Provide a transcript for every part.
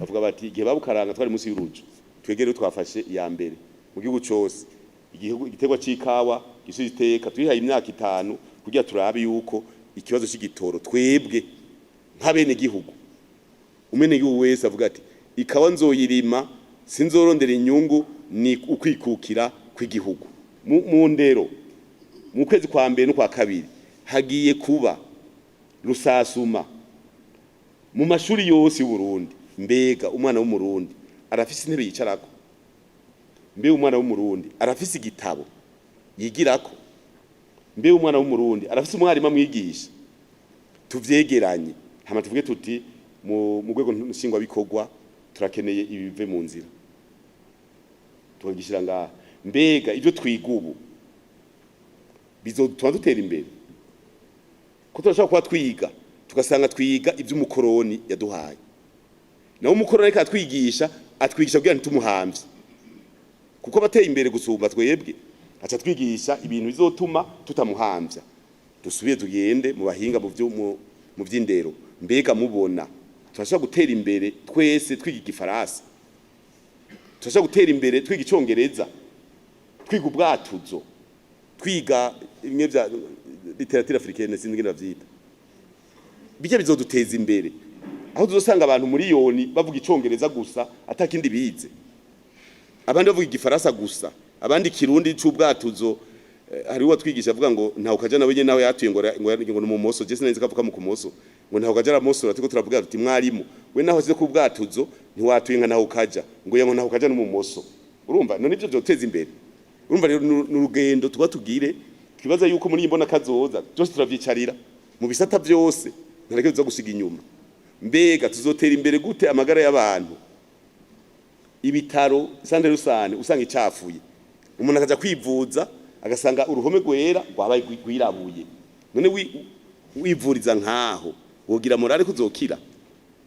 bavuga bati igihe babukaranga twari munsi y'urujo twegere twafashe iya mbere mu gihugu cyose igiterwa c'ikawa gisubiza iteka twihaye imyaka 5 kugira turabe yuko ikibazo c'igitoro twebwe nk'abene gihugu umene gihugu wese avuga ati ikawa nzoyirima sinzorondera inyungu ni ukwikukira kw'igihugu mu ndero mu kwezi kwa mbere no kwa kabiri hagiye kuba rusasuma mu mashuri yose y'u Burundi. Mbega umwana w'umurundi arafise intebe yicarako? Mbega umwana w'umurundi arafise igitabo yigirako? Mbega umwana w'umurundi arafise umwarimu amwigisha? Tuvyegeranye hama tuvuge tuti mu rwego nshingwa bikorwa turakeneye ibive mu nzira tugishira ngaha. Mbega ibyo twiga ubu bizotuma dutera imbere ko turashaka kuba twiga tugasanga twiga iby'umukoroni yaduhaye, naho umukoroni ariko atwigisha kugira ntitumuhamvye kuko bateye imbere gusumba twebwe, aca twigisha ibintu bizotuma tutamuhamvya. Dusubiye tugende mu bahinga mu vy'indero. Mbega mubona turashaka gutera imbere twese twiga igifaransa, turashaka gutera imbere twiga icongereza, twiga ubwatuzo, twiga imwe vya literature africaine sinzi ndavyita, bijya bizoduteza imbere aho tuzosanga abantu miliyoni bavuga icongereza gusa atakindi bize, abandi bavuga igifaransa gusa, abandi kirundi c'ubwatuzo. Hari uwa twigisha avuga ngo ntaho kaja nawe nyene nawe yatuye ngo mu moso, je sinenze kavuka mu kumoso ngo ntaho kaja moso, ratiko turavuga ati mwarimu we naho zize ku bwatuzo ntiwatuye nka naho kaja ngo yango ntaho kaja no mu moso. Urumva none ivyo byoteza imbere. Urumva rero n'urugendo tuba tugire twibaza yuko muri imbona kazoza byose turavyicarira mu bisata byose ntareke tuza gusiga inyuma. Mbega tuzotera imbere gute amagara y'abantu? Ibitaro sande rusane usanga icafuye, umuntu akaja kwivuza agasanga uruhome gwera rwabaye gwirabuye. None wivuriza nkaho wogira morale kuzokira?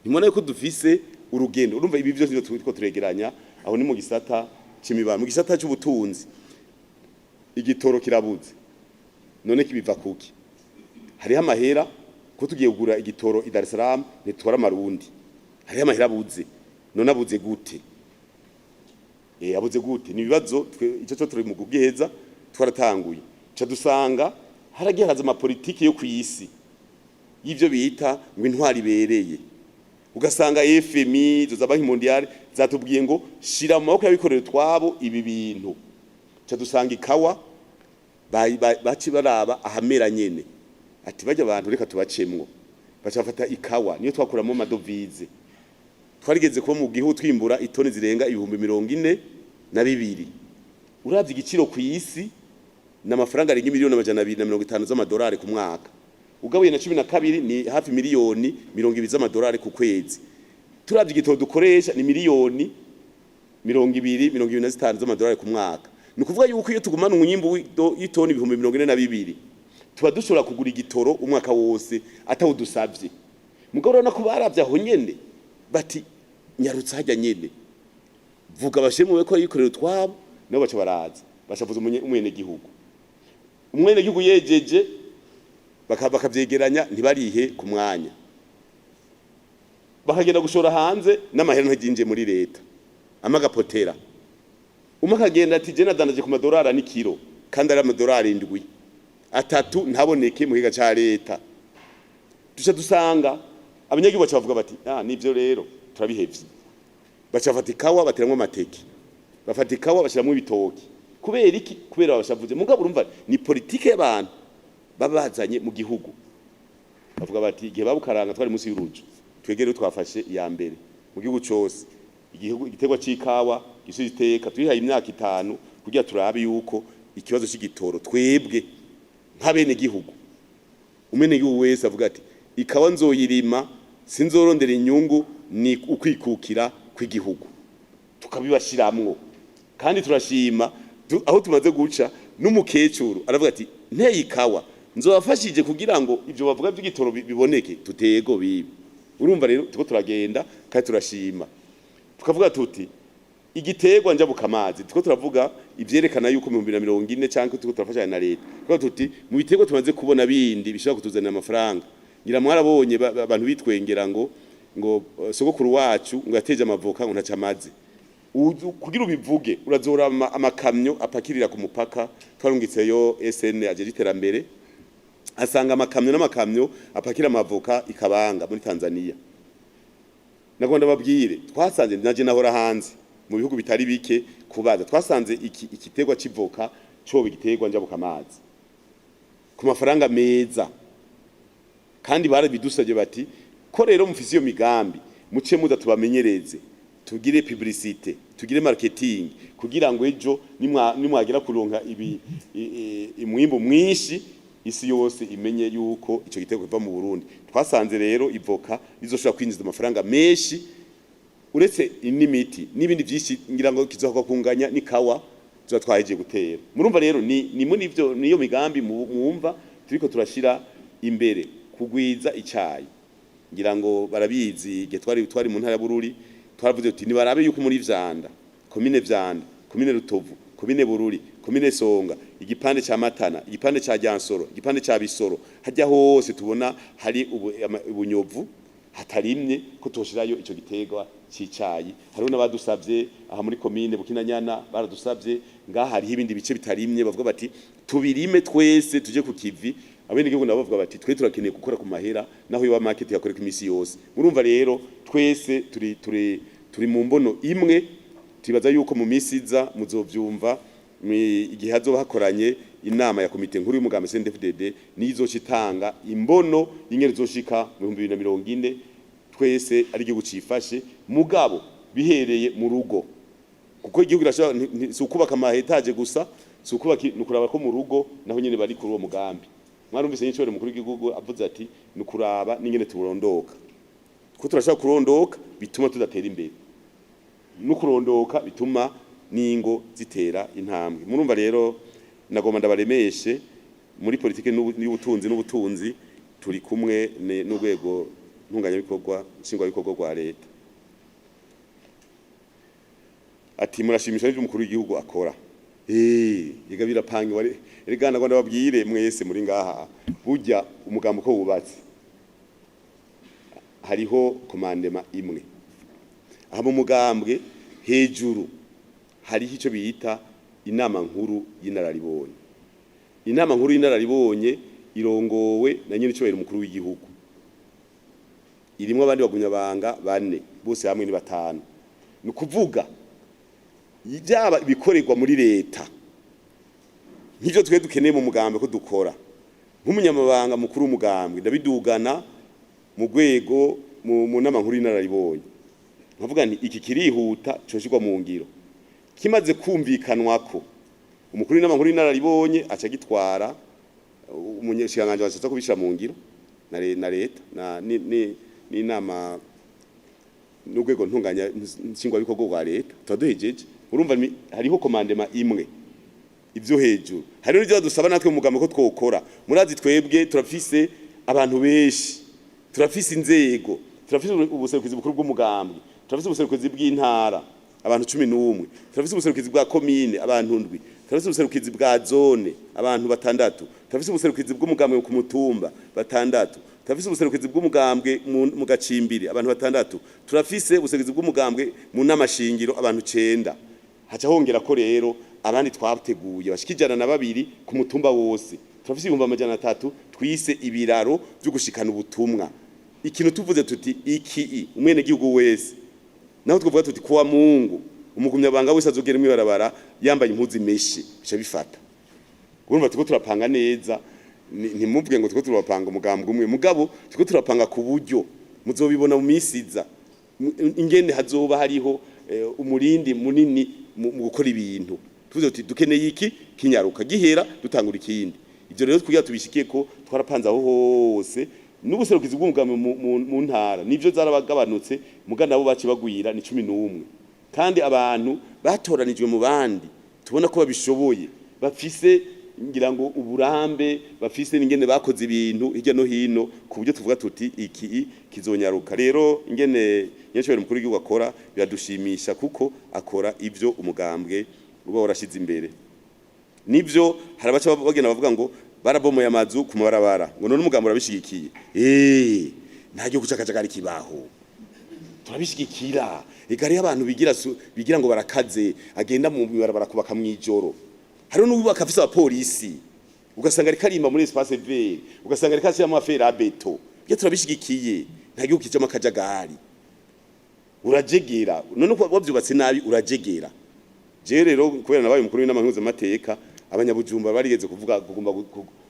Nimone ko dufise urugendo. Urumva ibi byose nivyo twiko turegeranya aho ni mu gisata c'imibano, mu gisata c'ubutunzi. Igitoro kirabuze, none kibiva kuki? Hariho amahera ko tugiye kugura igitoro i Dar es Salaam nitwara amarundi, hariho amahera abuze. None abuze gute? Abuze gute? Ni bibazo ico cyo turi mu kugiheza twaratanguye. Ca dusanga haragiye haza ama politiki yo kwisi y'ivyo bita ngo intwari bereye. Ugasanga FMI zo Banki Mondiale zatubwiye ngo shira mu maboko y'abikorera twabo ibi bintu. Ca dusanga ikawa baci baraba ahamera nyene ati bajya abantu reka tubacemwo, bacafata ikawa niyo twakuramo amadovize. Twarigeze kuba mu gihugu twimbura itoni zirenga 42,000. Uravye igiciro ku isi n'amafaranga arenga miliyoni 250 z'amadolari ku mwaka, ugabuye na 12 ni hafi miliyoni 20 z'amadolari ku kwezi. Turavye igitoro dukoresha ni miliyoni 225 z'amadolari ku mwaka. Ni kuvuga yuko iyo tugumana umwimbu y'itoni 42,000 tuba dushobora kugura igitoro umwaka wose atawudusavye. Mugabo urabona ko baravye aho nyene bati nyarutsa hajya nyene vuga bashemwe ko yikorera twabo nabo baca baraza bashavuza umwene gihugu. Umwene gihugu yejeje bakavyegeranya ntibarihe ku mwanya, bakagenda gushora hanze n'amahera ntaginje muri leta amagapotera. Umakagenda ati je nadanaje ku madolari ni kilo kandi ari amadolari 7 atatu ntaboneke mu higa ca leta. Duca dusanga abanyagihugu baca bavuga bati nivyo rero turabihevye. Bacafata ikawa bateramwe amateke, bafata ikawa bashiramwe ibitoki. Kubera iki? Kubera bashavuze. Mugabo urumva ni politike y'abantu babazanye mu gihugu. Bavuga bati igihe babukaranga twari munsi y'urujo twegere twafashe iya mbere mu gihugu cyose. Igiterwa c'ikawa gisubiza iteka twihaye imyaka 5 kugira turabe yuko ikibazo c'igitoro twebwe nk'abene gihugu. Umene gihugu wese avuga ati ikawa nzoyirima sinzorondera inyungu ni ukwikukira kw'igihugu, tukabibashiramwo. Kandi turashima aho tumaze guca n'umukecuru aravuga ati nteye ikawa nzobafashije kugira ngo ivyo bavuga by'igitoro biboneke. Tutego bibi. Urumva rero tuko turagenda kandi turashima tukavuga tuti igiterwa njabuka amazi. Tuko turavuga ivyerekana yuko mu 2040 canke tuko turafashanya na leta. Tuko tuti mu biterwa tumaze kubona bindi bishobora kutuzanira amafaranga. Ngira mwarabonye abantu bitwengera ngo ngo sogokuru wacu ngo yateje amavoka ngo ntaca amazi kugira ubivuge urazora amakamyo apakirira ku mupaka twarungitseyo SN ajeje iterambere asanga amakamyo n'amakamyo apakira amavoka ikabanga muri Tanzania nagonda babwire twasanze naje nahora hanze mu bihugu bitari bike kubaza twasanze ikitegwa civoka cyo bigitegwa njabuka amazi ku mafaranga meza kandi barabidusabye bati ko rero mufise iyo migambi muce muza tubamenyereze tugire publicité tugire marketing kugira ngo ejo nimwagira kuronka imwimbo mwinshi isi yose imenye yuko ico gitego kiva mu Burundi twasanze rero ivoka izoshobora kwinjiza amafaranga menshi uretse inimiti n'ibindi byinshi ngira ngo kizohaka kunganya nikawa tuba twaheje gutera murumva rero ni muri ivyo niyo migambi mwumva turiko turashira imbere kugwiza icyayi ngira ngo barabizi ge twari mu ntara ya Bururi twaravuze uti nibarabe yuko muri Vyanda komine Rutovu komine Bururi komine Songa igipande ca Matana igipande ca Ryansoro igipande ca Bisoro hajya hose tubona hari ubunyovu hatarimye ko toshirayo ico gitegwa c'icayi hariho n'abadusavye aha muri komine Bukinanyana baradusavye ngaha hari ibindi bice bitarimye bavuga bati tubirime twese tuje ku kivi abene gihugu nabo bavuga bati twe turakeneye gukora ku mahera naho yo market yakore ku misi yose murumva rero twese turi mu mbono imwe tibaza yuko mu misi iza muzovyumva igihe hazoba hakoranye inama ya komite nkuru y'umugambi CNDD-FDD nizocitanga imbono ingene zoshika mu 2040 twese ari igihugu cifashe mugabo bihereye mu rugo kuko igihugu irashaka si ukubaka amahetaje gusa si ukubaka nukuraba ko mu rugo naho nyene bari kuri uwo mugambi mwarumvise n'icyo mukuru w'igihugu avuze ati nukuraba n'ingene turondoka kuko turashaka kurondoka bituma tudatera imbere nukurondoka bituma ningo zitera intambwe murumva rero nagomba ndabaremeshe muri politike n'ubutunzi turi kumwe n'urwego ntunganya bikorwa nshingwa bikorwa rwa leta ati murashimisha n'ibyo umukuru w'igihugu akora yega birapanga wari erigana ngo ndababwire mwese muri ngaha burya umugambo ko wubatse hariho komandema imwe aha mu mugambwe hejuru hariho icyo bita inama nkuru y'inararibonye inama nkuru y'inararibonye irongowe na nyine cyobera umukuru w'igihugu irimo abandi bagunyabanga bane bose hamwe ni batanu ni kuvuga byaba bikorerwa muri leta nk'ivyo twe dukeneye mu mugambi ko dukora nk'umunyamabanga mukuru w'umugambwe ndabidugana mu rwego mu nama nkuru y'inararibonye nkavuga nti iki kirihuta coshirwa mu ngiro kimaze kumvikanwa ko umukuru w'inama nkuru y'inararibonye aca gitwara umunyeshinganje washatse kubishira mu ngiro na leta n'inama n'urwego ntunganya nshingwa bikorwa rwa leta twaduhejeje urumva hariho komandema imwe ivyo hejuru hariho n'ivyo dusaba natwe mu mugambo ko twokora murazi twebwe turafise abantu benshi turafise inzego turafise ubuserukizi bukuru bw'umugambi turafise ubuserukizi bw'intara abantu 11 turafise ubuserukizi bwa komine abantu 7 turafise ubuserukizi bwa zone abantu 6 turafise ubuserukizi bw'umugambi ku mutumba 6 turafise ubuserukizi bw'umugambwe mu gacimbiri abantu 6 turafise ubuserukizi bw'umugambwe mu namashingiro abantu 9 haca hongera ko rero abandi twateguye bashikijana na 2 ku mutumba wose turafise 300 twise ibiraro byo gushikana ubutumwa ikintu tuvuze tuti iki umwene gihugu wese naho twavuga tuti kuwa Mungu umugumyabanga wese azogera imwibarabara yambaye impuzu meshi bica bifata urumva tuko turapanga neza ntimuvuge ngo tuko turapanga umugambwe umwe mugabo tuko turapanga ku buryo muzobibona mu misiza ingene hazoba hariho umurindi munini mu gukora ibintu tuvuze tuti dukeneye iki kinyaruka gihera dutangura ikindi ivyo rero twiga tubishikiye ko twarapanze aho hose n'ubuserukizi bw'umugambi mu ntara nivyo zarabagabanutse mugana abo baci bagwira ni 11 kandi abantu batoranijwe mu bandi tubona ko babishoboye bafise ngira ngo uburambe bafise n'ingene bakoze ibintu hirya no hino ku buryo tuvuga tuti iki kizonyaruka rero ingene nyeshobora mukuru w'igihugu akora biradushimisha kuko akora ivyo umugambwe uba warashize imbere nivyo harabaca bagena bavuga ngo barabomoye amazu ku mabarabara ngo none umugambo urabishigikiye ntajye gucakacagara kibaho turabishigikira igari y'abantu bigira ngo barakaze agenda mu barabara kubaka mwijoro hari n'ubaka afise abapolisi ugasanga ari karimba muri espace vert ugasanga ari kasi y'amafera abeto byo turabishigikiye nta gihugu kijama kajagari urajegera none ko wavyubatse nabi urajegera je rero kubera nabaye umukuru w'inama mpuzamamateka abanyabujumba barigeze kuvuga kugomba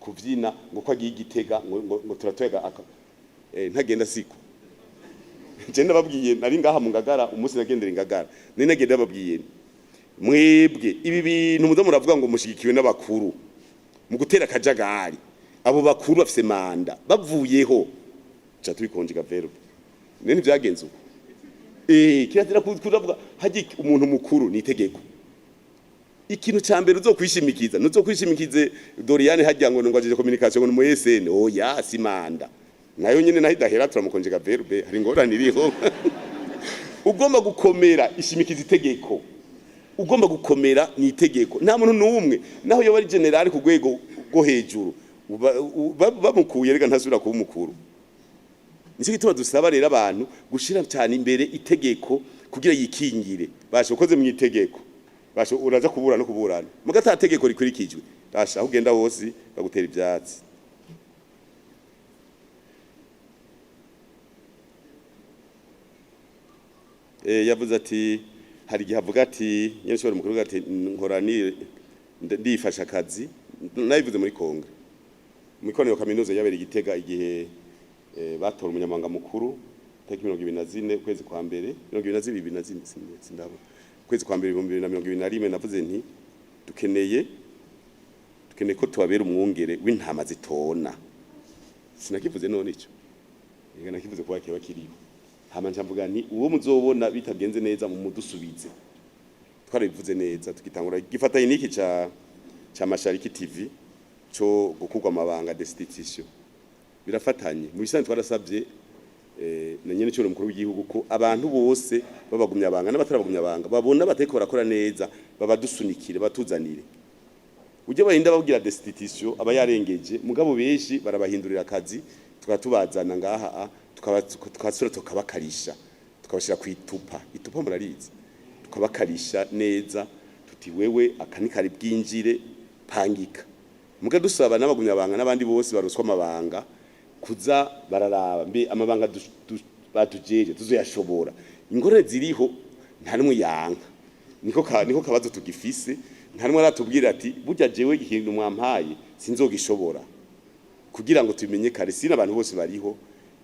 kuvyina ngo ko agiye igitega ngo turatwega ntagenda siko je ndababwiye nari ngaha mu Ngagara umunsi nagendera Ngagara nari nagenda babwiye mwebwe ibi bintu muzo muravuga ngo mushigikiwe n'abakuru mu gutera kajagari abo bakuru bafise manda bavuyeho cha tubikonje gaverbe nene byagenze uko kirazira kuvuga haje umuntu mukuru ni itegeko ikintu cyambere uzokwishimikiza nuzokwishimikize Doriane hajya ngo ngwaje communication ngo mu SN oya simanda nayo nyine nahidahera turamukonje gaverbe hari ngorane iriho ugomba gukomera ishimikiza itegeko ugomba gukomera ni itegeko nta muntu n'umwe naho yo bari general ku rwego rwo hejuru bamukuye rega ntasubira kuba umukuru nico gituma dusaba rero abantu gushira cyane imbere itegeko kugira yikingire basho ukoze mu itegeko basho uraza kubura no kuburana mugata tegeko rikurikijwe basha aho ugenda hose bagutera ibyatsi yavuze ati hari gihe avuga ati nyeshuri mukuru ati nkorani ndifasha akazi nayivuze muri Kongo mu ikorero kaminuza yabera igitega igihe batora umunyamanga mukuru tariki 24 kwezi kwa mbere 22 sindabo kwezi kwa mbere 2021 navuze nti dukeneye ko tubabera umwungere w'intama zitona sinakivuze none ico ngana kivuze kwa kiba kiriho hama njamvuga ni uwo muzobona bitagenze neza mu mudusubize twarabivuze neza tukitangura gifatanye niki cha Mashariki TV cyo gukugwa amabanga destitution birafatanye mu bisanzwe twarasabye na nyene cyo mukuru w'igihugu ko abantu bose babagumya abanga n'abatarabagumya abanga babona bateko barakora neza babadusunikire batuzanire uje barinda babwira destitution aba yarengeje mugabo beshi barabahindurira akazi tukatubazana ngaha tukasura tukabakarisha tukabashira ku itupa murarizi tukabakarisha neza tuti wewe akanikari bwinjire pangika muga dusaba n'abagumya abanga n'abandi bose baruswa amabanga kuza bararaba mbe amabanga batujeje tuzoyashobora ingorane ziriho nta numwe yanka niko kabazo tugifise nta numwe aratubwira ati burya jewe ikintu mwampaye sinzogishobora kugira ngo tubimenye kare sina abantu bose bariho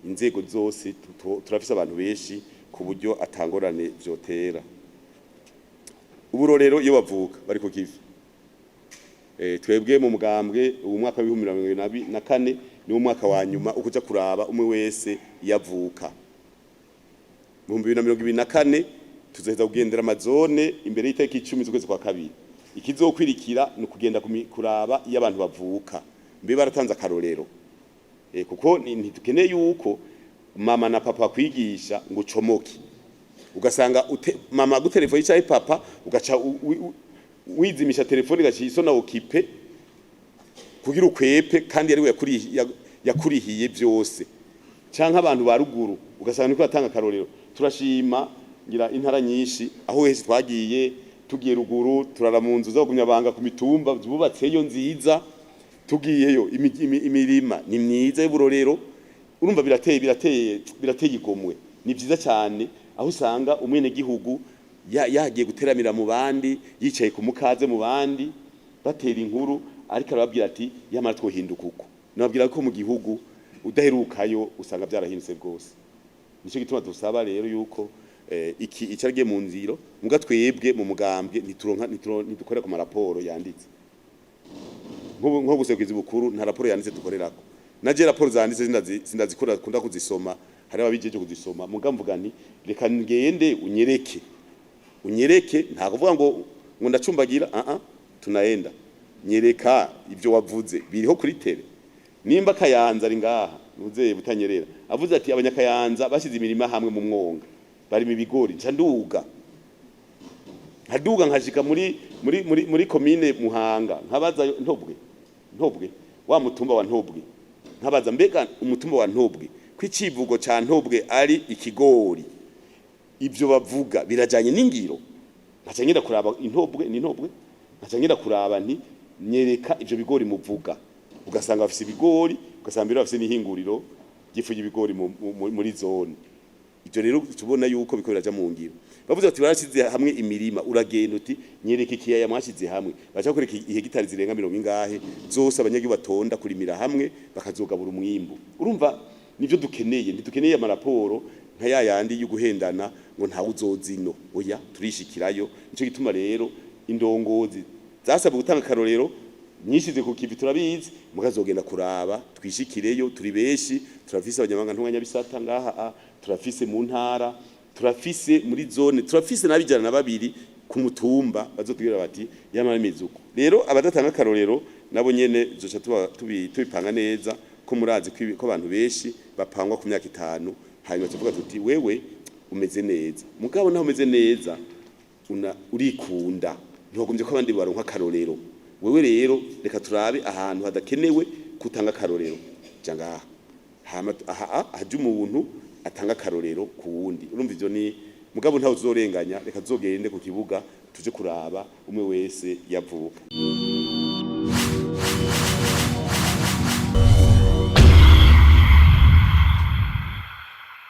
inzego zose turafise abantu benshi ku buryo atangorane byotera uburorero iyo bavuka bari ku kivi twebwe mu mugambwe ubu mwaka wa 2024 ni umwaka wa nyuma ukuja kuraba umwe wese yavuka mu 2024 tuzaheza kugendera amazone imbere y'iteka 10 z'ukwezi kwa kabiri ikizokwirikira no kugenda kuraba iyo abantu bavuka mbe baratanze akarorero kuko ntitukeneye yuko mama na papa kwigisha ngo comoke ugasanga mama gutelefone cyaye papa ugaca wizimisha telefone gaciso na okipe kugira ukwepe kandi yari yakurihiye byose canka abantu ba ruguru ugasanga niko atanga karorero turashima ngira intara nyinshi aho hese twagiye tugiye ruguru turara mu nzu zo kunyabanga ku mitumba bubatseyo nziza tugiyeyo imirima ni myiza y'uburorero urumva birateye igomwe ni byiza cyane aho usanga umwene gihugu yagiye guteramira mu bandi yicaye ku mukaze mu bandi batera inkuru ariko arababwira ati yamara twohinduka uko nababwira ko mu gihugu udaherukayo usanga byarahindutse rwose nico gituma dusaba rero yuko iki icyagiye mu nziro muga twebwe mu mugambwe ntidukorera ku maraporo yanditse nko gusekwiza bukuru nta raporo yanditse dukorerako naje raporo zanditse sindazikora kunda kuzisoma hari ababijeje kuzisoma muga mvuga nti reka ngende unyereke nta kuvuga ngo ndacumbagira tunaenda nyereka ibyo wavuze biriho kuri tele nimba Kayanza ari ngaha nuze butanyerera avuze ati abanyakayanza bashize imirima hamwe mu mwonga bari mu bigori ncanduga nkashika muri commune Muhanga nkabaza ntobwe wa mutumba wa ntobwe nkabaza mbega umutumba wa ntobwe kwicivugo ca ntobwe ari ikigori ibyo bavuga birajanye n'ingiro nkacangira kuraba intobwe nkacangira kuraba nti nyereka ibyo bigori muvuga ugasanga bafise ibigori ugasanga biro bafise n'ihinguriro gifu y'ibigori muri zone ibyo rero tubona yuko bikorera ja mu ngiro bavuze ati barashize hamwe imirima uragenda uti nyereka ikiyaya mwashize hamwe bacha kureka ihegitari zirenga 70 ingahe zose abanyagi batonda kurimira hamwe bakazogabura umwimbu urumva nivyo dukeneye ntidukeneye amaraporo nka yayandi yo guhendana ngo nta uzozino oya turishikirayo nico gituma rero indongozi zasabwe gutanga karorero nyishize ku kivi turabizi mukazogenda kuraba twishikireyo turi beshi turafise abanyamanga ntunganya bisata ngaha turafise mu ntara turafise muri zone turafise nabijana na babiri ku mutumba bazotubwira bati yamara imizuko rero abadatanga karorero nabo nyene zoca tubipanga neza ko murazi ko abantu beshi bapangwa ku myaka 5 hanyuma tuvuga tuti wewe umeze neza mugabo naho umeze neza urikunda ntiwagombye ko abandi baronka karorero wewe rero reka turabe ahantu hadakenewe kutanga karorero janga haje umuntu atanga karorero ku wundi urumva ivyo ni mugabo ntawe uzorenganya reka zogende ku kibuga tuje kuraba umwe wese yavuka